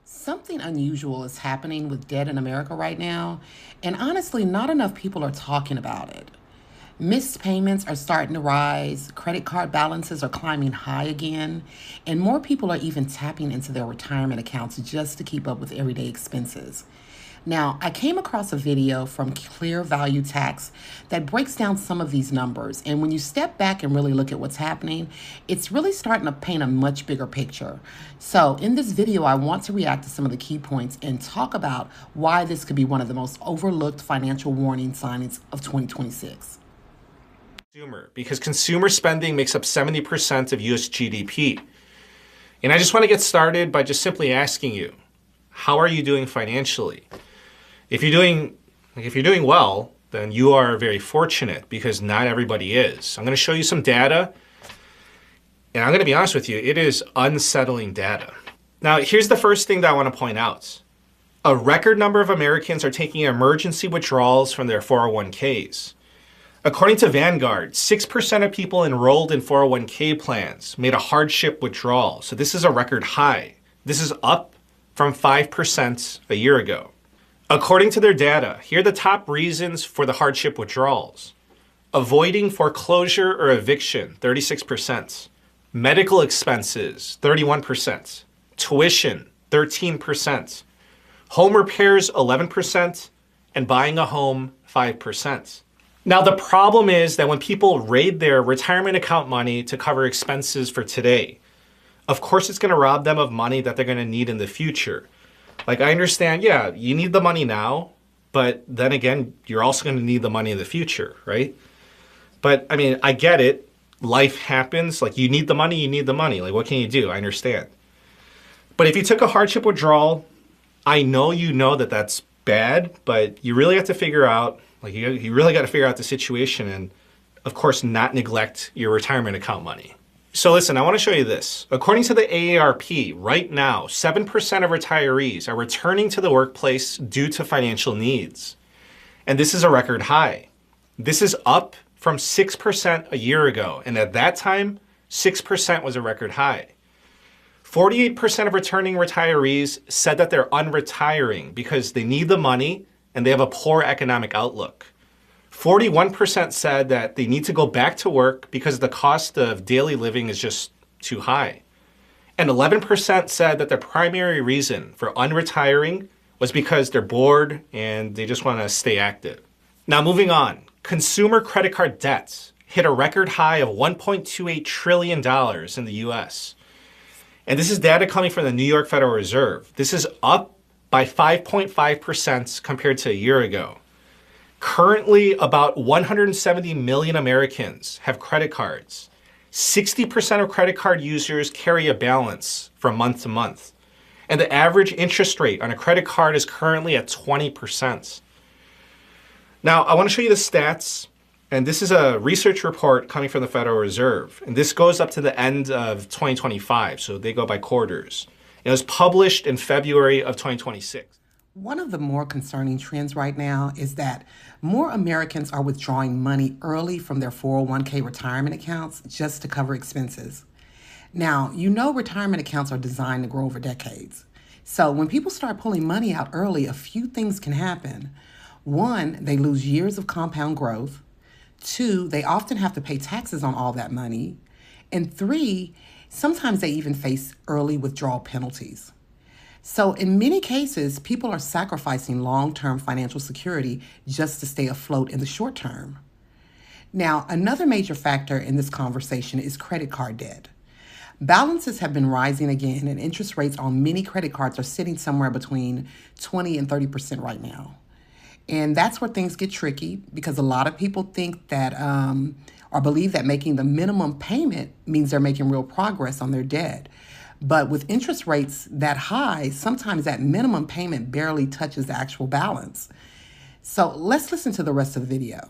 Something unusual is happening with debt in America right now, and honestly, not enough people are talking about it. Missed payments are starting to rise, credit card balances are climbing high again, and more people are even tapping into their retirement accounts just to keep up with everyday expenses. Now, I came across a video from Clear Value Tax that breaks down some of these numbers. And when you step back and really look at what's happening, it's really starting to paint a much bigger picture. So, in this video, I want to react to some of the key points and talk about why this could be one of the most overlooked financial warning signs of 2026. Because consumer spending makes up 70% of US GDP. And I just want to get started by just simply asking you, how are you doing financially? If you're doing well, then you are very fortunate because not everybody is. I'm going to show you some data, and I'm going to be honest with you, it is unsettling data. Now, here's the first thing that I want to point out. A record number of Americans are taking emergency withdrawals from their 401ks. According to Vanguard, 6% of people enrolled in 401k plans made a hardship withdrawal. So this is a record high. This is up from 5% a year ago. According to their data, here are the top reasons for the hardship withdrawals. Avoiding foreclosure or eviction, 36%. Medical expenses, 31%. Tuition, 13%. Home repairs, 11%. And buying a home, 5%. Now, the problem is that when people raid their retirement account money to cover expenses for today, of course it's going to rob them of money that they're going to need in the future. Like, I understand, yeah, you need the money now, but then again, you're also going to need the money in the future, right? But I mean, I get it. Life happens. Like, you need the money, you need the money. Like, what can you do? I understand. But if you took a hardship withdrawal, I know you know that that's bad, but you really have to figure out, like, you really got to figure out the situation and, of course, not neglect your retirement account money. So listen, I want to show you this. According to the AARP, right now, 7% of retirees are returning to the workplace due to financial needs. And this is a record high. This is up from 6% a year ago. And at that time, 6% was a record high. 48% of returning retirees said that they're unretiring because they need the money and they have a poor economic outlook. 41% said that they need to go back to work because the cost of daily living is just too high. And 11% said that their primary reason for unretiring was because they're bored and they just want to stay active. Now, moving on, consumer credit card debts hit a record high of $1.28 trillion in the US. And this is data coming from the New York Federal Reserve. This is up by 5.5% compared to a year ago. Currently, about 170 million Americans have credit cards. 60% of credit card users carry a balance from month to month. And the average interest rate on a credit card is currently at 20%. Now, I want to show you the stats. And this is a research report coming from the Federal Reserve. And this goes up to the end of 2025, so they go by quarters. It was published in February of 2026. One of the more concerning trends right now is that more Americans are withdrawing money early from their 401k retirement accounts just to cover expenses. Now, you know retirement accounts are designed to grow over decades. So when people start pulling money out early, a few things can happen. One, they lose years of compound growth. Two, they often have to pay taxes on all that money. And three, sometimes they even face early withdrawal penalties. So in many cases, people are sacrificing long-term financial security just to stay afloat in the short term. Now, another major factor in this conversation is credit card debt. Balances have been rising again, and interest rates on many credit cards are sitting somewhere between 20 and 30% right now. And that's where things get tricky because a lot of people think that or believe that making the minimum payment means they're making real progress on their debt. But with interest rates that high, sometimes that minimum payment barely touches the actual balance. So let's listen to the rest of the video.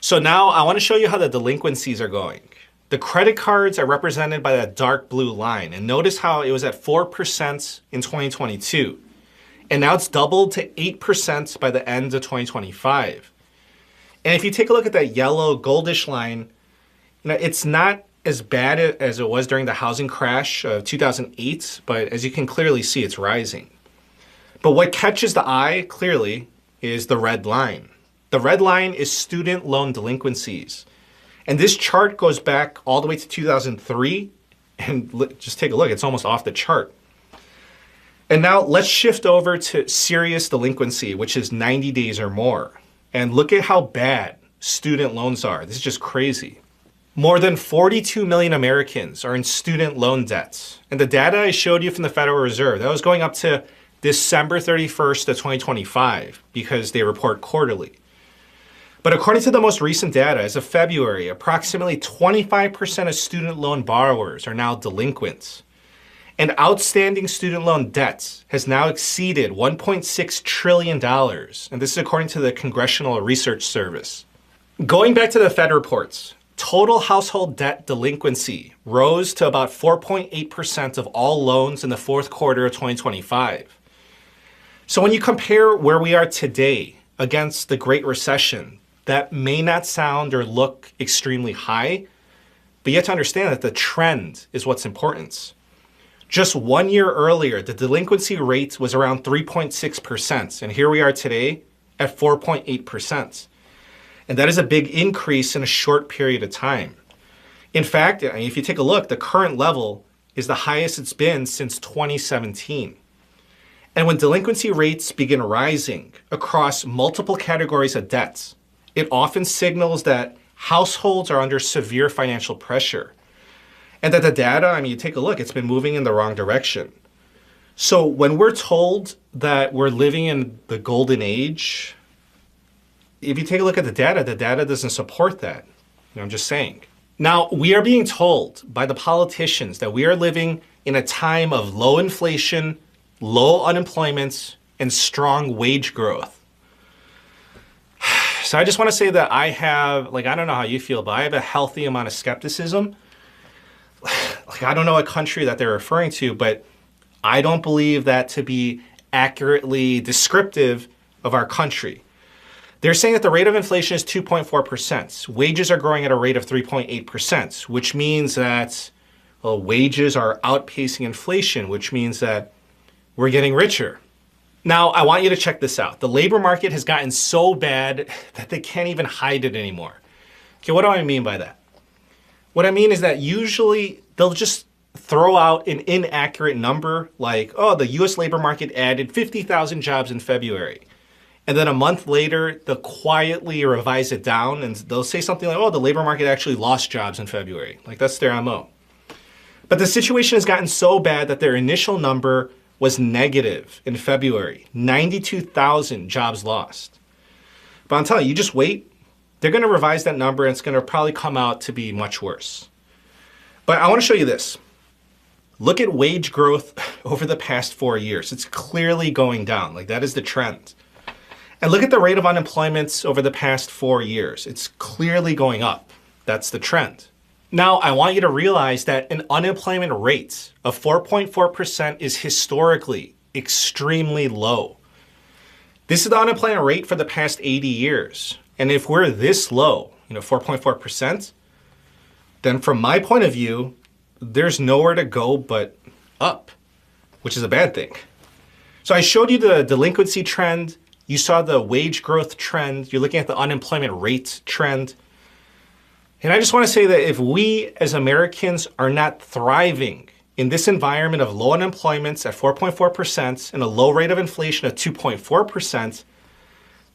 So now I want to show you how the delinquencies are going. The credit cards are represented by that dark blue line. And notice how it was at 4% in 2022. And now it's doubled to 8% by the end of 2025. And if you take a look at that yellow goldish line, it's not as bad as it was during the housing crash of 2008, but as you can clearly see, it's rising. But what catches the eye, clearly, is the red line. The red line is student loan delinquencies. And this chart goes back all the way to 2003. And just take a look, it's almost off the chart. And now let's shift over to serious delinquency, which is 90 days or more. And look at how bad student loans are. This is just crazy. More than 42 million Americans are in student loan debts. And the data I showed you from the Federal Reserve, that was going up to December 31st of 2025 because they report quarterly. But according to the most recent data, as of February, approximately 25% of student loan borrowers are now delinquent. And outstanding student loan debts has now exceeded $1.6 trillion. And this is according to the Congressional Research Service. Going back to the Fed reports, total household debt delinquency rose to about 4.8% of all loans in the fourth quarter of 2025. So when you compare where we are today against the Great Recession, that may not sound or look extremely high, but you have to understand that the trend is what's important. Just 1 year earlier, the delinquency rate was around 3.6%, and here we are today at 4.8%. And that is a big increase in a short period of time. In fact, if you take a look, the current level is the highest it's been since 2017. And when delinquency rates begin rising across multiple categories of debts, it often signals that households are under severe financial pressure. And that the data, you take a look, it's been moving in the wrong direction. So when we're told that we're living in the golden age, if you take a look at the data doesn't support that. I'm just saying. Now, we are being told by the politicians that we are living in a time of low inflation, low unemployment, and strong wage growth. So I just want to say that I have, I don't know how you feel, but I have a healthy amount of skepticism. I don't know what country that they're referring to, but I don't believe that to be accurately descriptive of our country. They're saying that the rate of inflation is 2.4%. Wages are growing at a rate of 3.8%, which means that wages are outpacing inflation, which means that we're getting richer. Now, I want you to check this out. The labor market has gotten so bad that they can't even hide it anymore. Okay, what do I mean by that? What I mean is that usually they'll just throw out an inaccurate number like, the US labor market added 50,000 jobs in February. And then a month later, they'll quietly revise it down and they'll say something like, the labor market actually lost jobs in February. That's their MO. But the situation has gotten so bad that their initial number was negative in February, 92,000 jobs lost. But I'm telling you, you just wait. They're going to revise that number and it's going to probably come out to be much worse. But I want to show you this. Look at wage growth over the past 4 years. It's clearly going down. That is the trend. And look at the rate of unemployment over the past 4 years. It's clearly going up. That's the trend. Now, I want you to realize that an unemployment rate of 4.4% is historically extremely low. This is the unemployment rate for the past 80 years. And if we're this low, 4.4%, then from my point of view, there's nowhere to go but up, which is a bad thing. So I showed you the delinquency trend. You saw the wage growth trend. You're looking at the unemployment rate trend. And I just want to say that if we as Americans are not thriving in this environment of low unemployment at 4.4% and a low rate of inflation at 2.4%,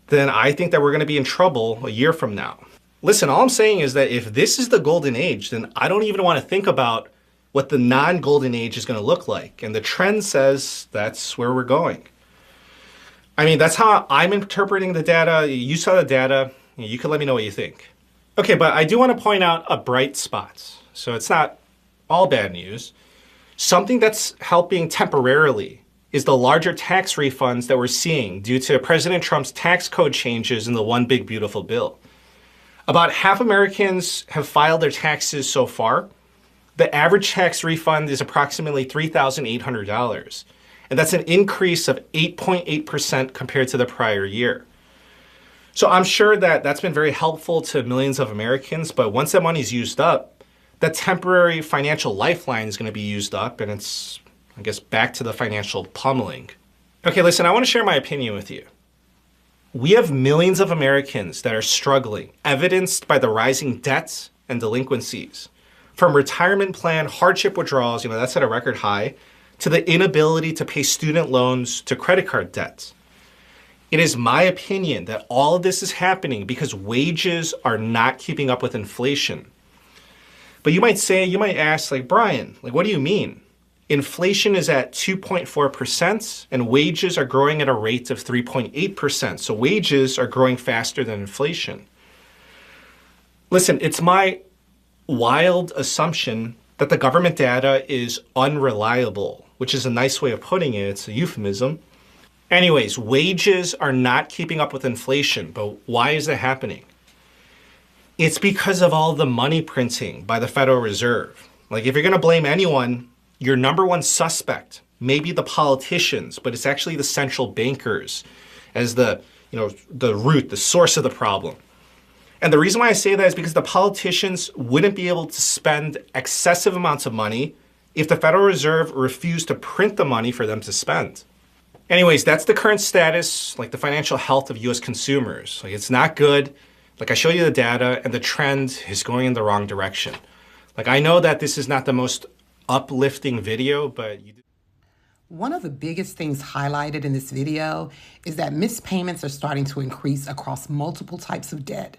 then I think that we're going to be in trouble a year from now. Listen, all I'm saying is that if this is the golden age, then I don't even want to think about what the non-golden age is going to look like. And the trend says that's where we're going. That's how I'm interpreting the data. You saw the data. You can let me know what you think. Okay, but I do want to point out a bright spot. So it's not all bad news. Something that's helping temporarily is the larger tax refunds that we're seeing due to President Trump's tax code changes in the One Big Beautiful Bill. About half Americans have filed their taxes so far. The average tax refund is approximately $3,800. And that's an increase of 8.8% compared to the prior year. So I'm sure that that's been very helpful to millions of Americans, but once that money's used up, that temporary financial lifeline is going to be used up, and it's, I guess, back to the financial pummeling. Okay, listen, I want to share my opinion with you. We have millions of Americans that are struggling, evidenced by the rising debts and delinquencies. From retirement plan hardship withdrawals, that's at a record high, to the inability to pay student loans to credit card debts. It is my opinion that all of this is happening because wages are not keeping up with inflation. But you might ask, Brian, what do you mean? Inflation is at 2.4% and wages are growing at a rate of 3.8%. So wages are growing faster than inflation. Listen, it's my wild assumption that the government data is unreliable, which is a nice way of putting it. It's a euphemism. Anyways, wages are not keeping up with inflation, but why is that happening? It's because of all the money printing by the Federal Reserve. If you're going to blame anyone, your number one suspect may be the politicians, but it's actually the central bankers as the root, the source of the problem. And the reason why I say that is because the politicians wouldn't be able to spend excessive amounts of money if the Federal Reserve refused to print the money for them to spend. Anyways, that's the current status, the financial health of US consumers. It's not good. I show you the data and the trend is going in the wrong direction. I know that this is not the most uplifting video, but one of the biggest things highlighted in this video is that missed payments are starting to increase across multiple types of debt.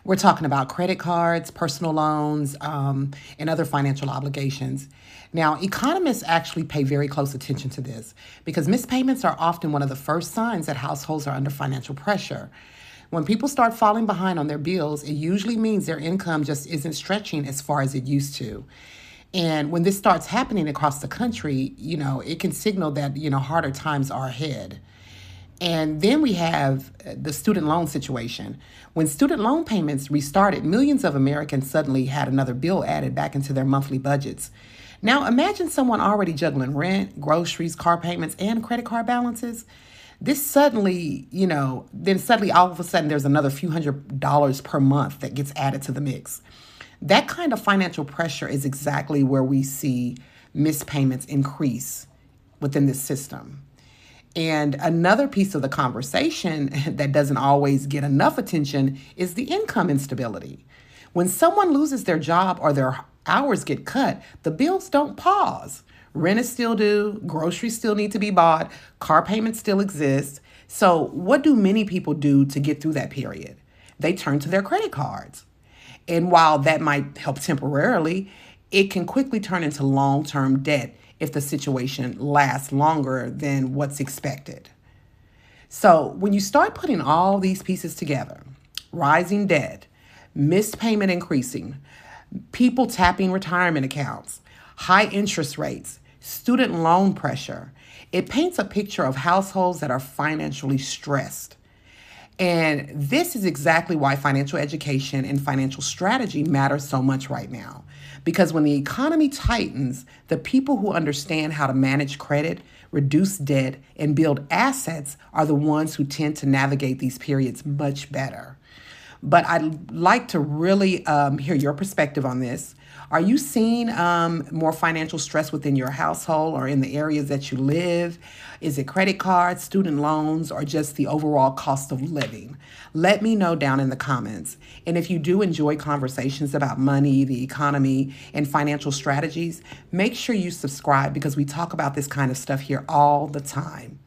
We're talking about credit cards, personal loans, and other financial obligations. Now, economists actually pay very close attention to this because missed payments are often one of the first signs that households are under financial pressure. When people start falling behind on their bills, it usually means their income just isn't stretching as far as it used to. And when this starts happening across the country, it can signal that, harder times are ahead. And then we have the student loan situation. When student loan payments restarted, millions of Americans suddenly had another bill added back into their monthly budgets. Now, imagine someone already juggling rent, groceries, car payments, and credit card balances. This suddenly, then all of a sudden there's another few $100s per month that gets added to the mix. That kind of financial pressure is exactly where we see missed payments increase within this system. And another piece of the conversation that doesn't always get enough attention is the income instability. When someone loses their job or their hours get cut, the bills don't pause. Rent is still due, groceries still need to be bought, car payments still exist. So what do many people do to get through that period? They turn to their credit cards. And while that might help temporarily, it can quickly turn into long-term debt if the situation lasts longer than what's expected. So when you start putting all these pieces together, rising debt, missed payment increasing, people tapping retirement accounts, high interest rates, student loan pressure, it paints a picture of households that are financially stressed. And this is exactly why financial education and financial strategy matter so much right now. Because when the economy tightens, the people who understand how to manage credit, reduce debt, and build assets are the ones who tend to navigate these periods much better. But I'd like to really hear your perspective on this. Are you seeing more financial stress within your household or in the areas that you live? Is it credit cards, student loans, or just the overall cost of living? Let me know down in the comments. And if you do enjoy conversations about money, the economy, and financial strategies, make sure you subscribe because we talk about this kind of stuff here all the time.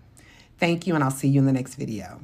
Thank you, and I'll see you in the next video.